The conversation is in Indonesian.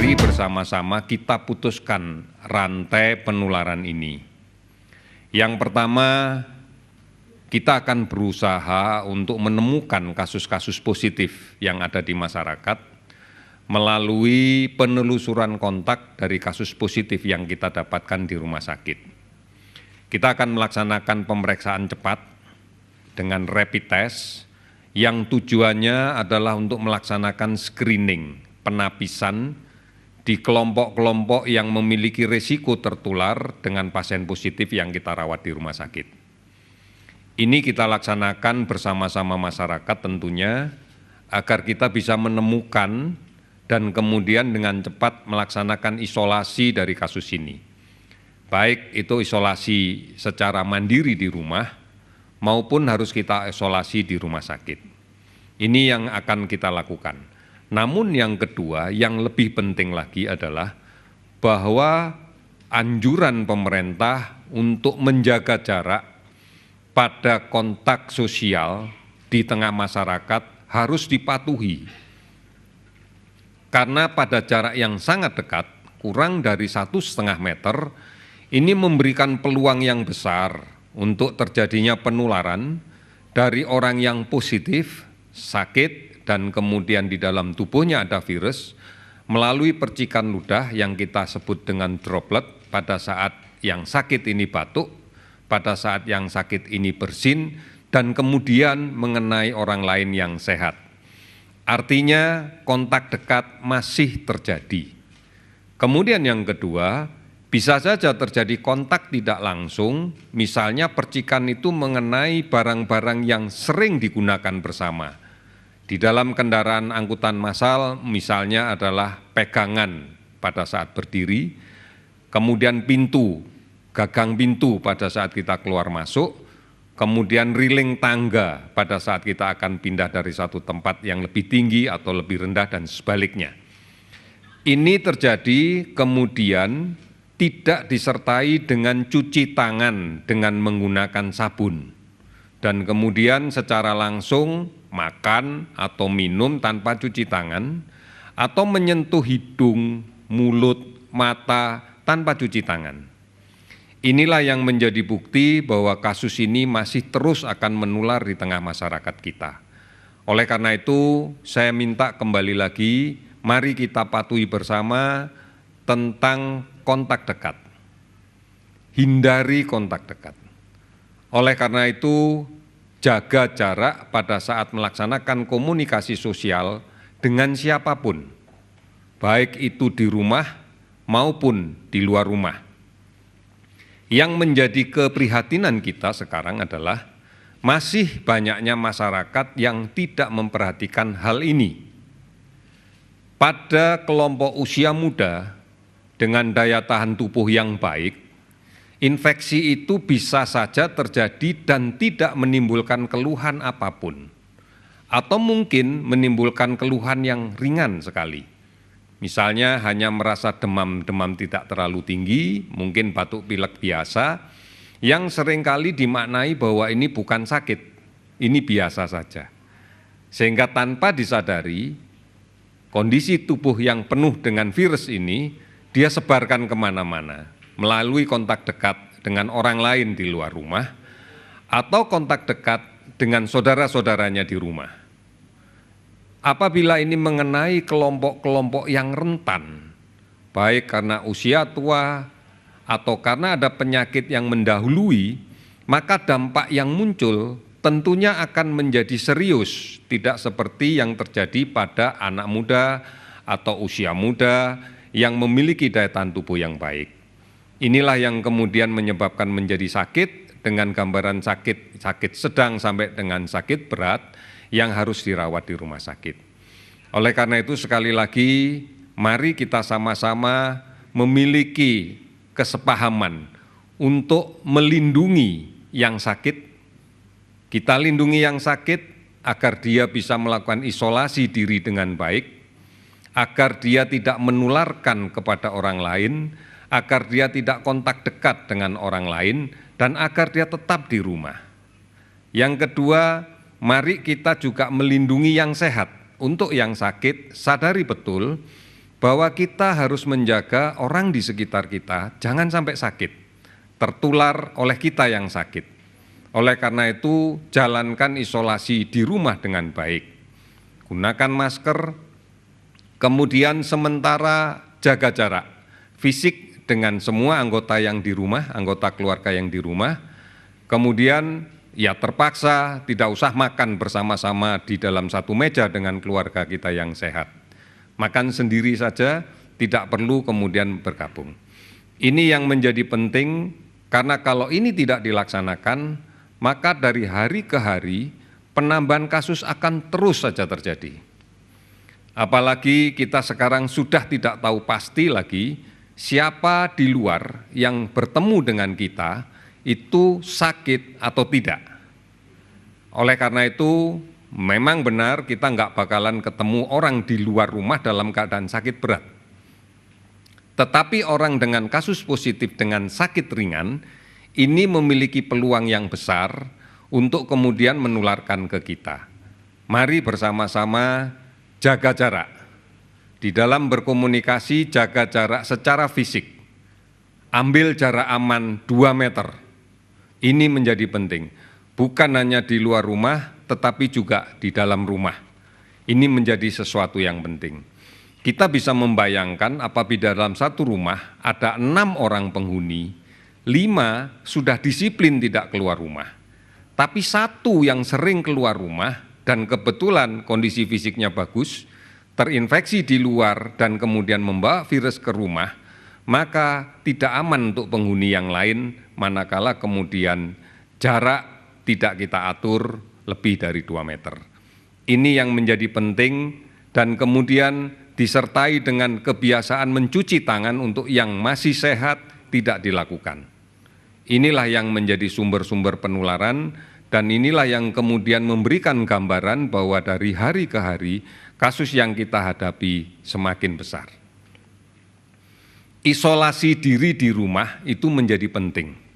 Mari bersama-sama kita putuskan rantai penularan ini. Yang pertama, kita akan berusaha untuk menemukan kasus-kasus positif yang ada di masyarakat melalui penelusuran kontak dari kasus positif yang kita dapatkan di rumah sakit. Kita akan melaksanakan pemeriksaan cepat dengan rapid test yang tujuannya adalah untuk melaksanakan screening, penapisan di kelompok-kelompok yang memiliki risiko tertular dengan pasien positif yang kita rawat di rumah sakit. Ini kita laksanakan bersama-sama masyarakat tentunya agar kita bisa menemukan dan kemudian dengan cepat melaksanakan isolasi dari kasus ini. Baik itu isolasi secara mandiri di rumah maupun harus kita isolasi di rumah sakit. Ini yang akan kita lakukan. Namun yang kedua, yang lebih penting lagi adalah bahwa anjuran pemerintah untuk menjaga jarak pada kontak sosial di tengah masyarakat harus dipatuhi. Karena pada jarak yang sangat dekat, kurang dari 1,5 meter, ini memberikan peluang yang besar untuk terjadinya penularan dari orang yang positif, sakit, dan kemudian di dalam tubuhnya ada virus melalui percikan ludah yang kita sebut dengan droplet pada saat yang sakit ini batuk, pada saat yang sakit ini bersin, dan kemudian mengenai orang lain yang sehat. Artinya kontak dekat masih terjadi. Kemudian yang kedua, bisa saja terjadi kontak tidak langsung, misalnya percikan itu mengenai barang-barang yang sering digunakan bersama. Di dalam kendaraan angkutan massal misalnya adalah pegangan pada saat berdiri, kemudian pintu, gagang pintu pada saat kita keluar masuk, kemudian railing tangga pada saat kita akan pindah dari satu tempat yang lebih tinggi atau lebih rendah dan sebaliknya. Ini terjadi kemudian tidak disertai dengan cuci tangan dengan menggunakan sabun dan kemudian secara langsung makan atau minum tanpa cuci tangan atau menyentuh hidung, mulut, mata tanpa cuci tangan. Inilah yang menjadi bukti bahwa kasus ini masih terus akan menular di tengah masyarakat kita. Oleh karena itu, saya minta kembali lagi, mari kita patuhi bersama tentang kontak dekat. Hindari kontak dekat. Oleh karena itu, jaga jarak pada saat melaksanakan komunikasi sosial dengan siapapun, baik itu di rumah maupun di luar rumah. Yang menjadi keprihatinan kita sekarang adalah masih banyaknya masyarakat yang tidak memperhatikan hal ini. Pada kelompok usia muda dengan daya tahan tubuh yang baik, infeksi itu bisa saja terjadi dan tidak menimbulkan keluhan apapun, atau mungkin menimbulkan keluhan yang ringan sekali. Misalnya hanya merasa demam tidak terlalu tinggi, mungkin batuk pilek biasa, yang seringkali dimaknai bahwa ini bukan sakit, ini biasa saja. Sehingga tanpa disadari, kondisi tubuh yang penuh dengan virus ini, dia sebarkan kemana-mana, melalui kontak dekat dengan orang lain di luar rumah, atau kontak dekat dengan saudara-saudaranya di rumah. Apabila ini mengenai kelompok-kelompok yang rentan, baik karena usia tua atau karena ada penyakit yang mendahului, maka dampak yang muncul tentunya akan menjadi serius, tidak seperti yang terjadi pada anak muda atau usia muda yang memiliki daya tahan tubuh yang baik. Inilah yang kemudian menyebabkan menjadi sakit dengan gambaran sakit sedang sampai dengan sakit berat yang harus dirawat di rumah sakit. Oleh karena itu sekali lagi, mari kita sama-sama memiliki kesepahaman untuk melindungi yang sakit. Kita lindungi yang sakit agar dia bisa melakukan isolasi diri dengan baik, agar dia tidak menularkan kepada orang lain, agar dia tidak kontak dekat dengan orang lain, dan agar dia tetap di rumah. Yang kedua, mari kita juga melindungi yang sehat. Untuk yang sakit, sadari betul bahwa kita harus menjaga orang di sekitar kita jangan sampai sakit, tertular oleh kita yang sakit. Oleh karena itu, jalankan isolasi di rumah dengan baik. Gunakan masker, kemudian sementara jaga jarak fisik dengan semua anggota yang di rumah, anggota keluarga yang di rumah. Kemudian ya terpaksa tidak usah makan bersama-sama di dalam satu meja dengan keluarga kita yang sehat. Makan sendiri saja, tidak perlu kemudian bergabung. Ini yang menjadi penting, karena kalau ini tidak dilaksanakan, maka dari hari ke hari penambahan kasus akan terus saja terjadi. Apalagi kita sekarang sudah tidak tahu pasti lagi siapa di luar yang bertemu dengan kita itu sakit atau tidak. Oleh karena itu, memang benar kita nggak bakalan ketemu orang di luar rumah dalam keadaan sakit berat. Tetapi orang dengan kasus positif dengan sakit ringan, ini memiliki peluang yang besar untuk kemudian menularkan ke kita. Mari bersama-sama jaga jarak. Di dalam berkomunikasi, jaga jarak secara fisik. Ambil jarak aman 2 meter. Ini menjadi penting. Bukan hanya di luar rumah, tetapi juga di dalam rumah. Ini menjadi sesuatu yang penting. Kita bisa membayangkan apabila dalam satu rumah ada 6 orang penghuni, 5 sudah disiplin tidak keluar rumah. Tapi 1 yang sering keluar rumah dan kebetulan kondisi fisiknya bagus, terinfeksi di luar dan kemudian membawa virus ke rumah, maka tidak aman untuk penghuni yang lain manakala kemudian jarak tidak kita atur lebih dari 2 meter. Ini yang menjadi penting dan kemudian disertai dengan kebiasaan mencuci tangan untuk yang masih sehat tidak dilakukan. Inilah yang menjadi sumber-sumber penularan dan inilah yang kemudian memberikan gambaran bahwa dari hari ke hari kasus yang kita hadapi semakin besar. Isolasi diri di rumah itu menjadi penting.